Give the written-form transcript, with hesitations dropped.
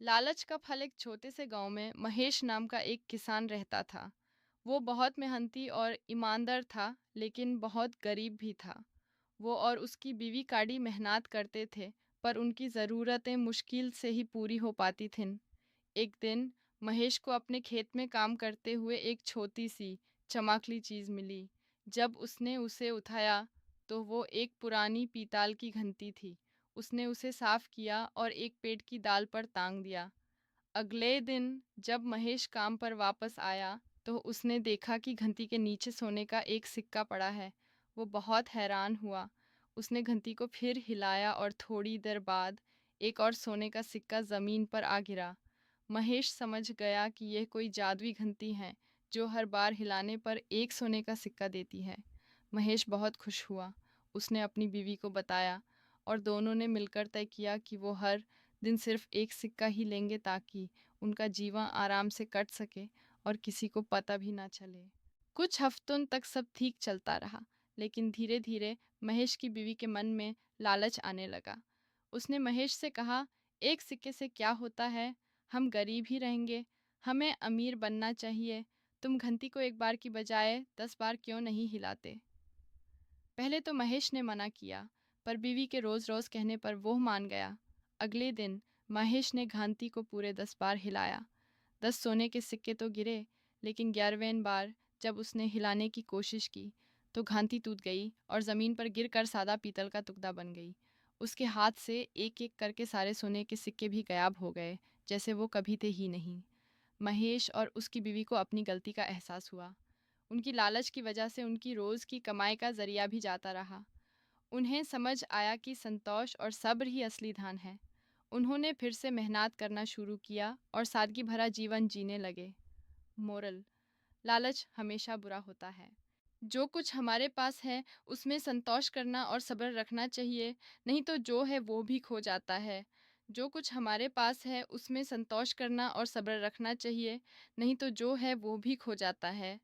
लालच का फल एक छोटे से गांव में महेश नाम का एक किसान रहता था। वो बहुत मेहनती और ईमानदार था, लेकिन बहुत गरीब भी था। वो और उसकी बीवी काड़ी मेहनत करते थे, पर उनकी ज़रूरतें मुश्किल से ही पूरी हो पाती थीं। एक दिन महेश को अपने खेत में काम करते हुए एक छोटी सी चमकीली चीज़ मिली। जब उसने उसे उठाया तो वो एक पुरानी पीतल की घंटी थी। उसने उसे साफ किया और एक पेड़ की डाल पर टांग दिया। अगले दिन जब महेश काम पर वापस आया तो उसने देखा कि घंटी के नीचे सोने का एक सिक्का पड़ा है। वो बहुत हैरान हुआ। उसने घंटी को फिर हिलाया और थोड़ी देर बाद एक और सोने का सिक्का ज़मीन पर आ गिरा। महेश समझ गया कि यह कोई जादुई घंटी है जो हर बार हिलाने पर एक सोने का सिक्का देती है। महेश बहुत खुश हुआ। उसने अपनी बीवी को बताया और दोनों ने मिलकर तय किया कि वो हर दिन सिर्फ एक सिक्का ही लेंगे ताकि उनका जीवन आराम से कट सके और किसी को पता भी ना चले। कुछ हफ्तों तक सब ठीक चलता रहा, लेकिन धीरे धीरे महेश की बीवी के मन में लालच आने लगा। उसने महेश से कहा, एक सिक्के से क्या होता है, हम गरीब ही रहेंगे, हमें अमीर बनना चाहिए। तुम घंटी को एक बार की बजाय 10 बार क्यों नहीं हिलाते? पहले तो महेश ने मना किया, पर बीवी के रोज़-रोज़ कहने पर वो मान गया। अगले दिन महेश ने घंटी को पूरे 10 बार हिलाया। 10 सोने के सिक्के तो गिरे, लेकिन 11वें बार जब उसने हिलाने की कोशिश की, तो घंटी टूट गई और ज़मीन पर गिरकर सादा पीतल का टुकड़ा बन गई। उसके हाथ से एक-एक करके सारे सोने के सिक्के भी गायब हो गए, जैसे वो कभी थे ही नहीं। महेश और उसकी बीवी को अपनी गलती का एहसास हुआ। उनकी लालच की वजह से उनकी रोज़ की कमाई का ज़रिया भी जाता रहा। उन्हें समझ आया कि संतोष और सब्र ही असली धन है। उन्होंने फिर से मेहनत करना शुरू किया और सादगी भरा जीवन जीने लगे। मोरल: लालच हमेशा बुरा होता है। जो कुछ हमारे पास है उसमें संतोष करना और सब्र रखना चाहिए, नहीं तो जो है वो भी खो जाता है। जो कुछ हमारे पास है उसमें संतोष करना और सब्र रखना चाहिए, नहीं तो जो है वो भी खो जाता है।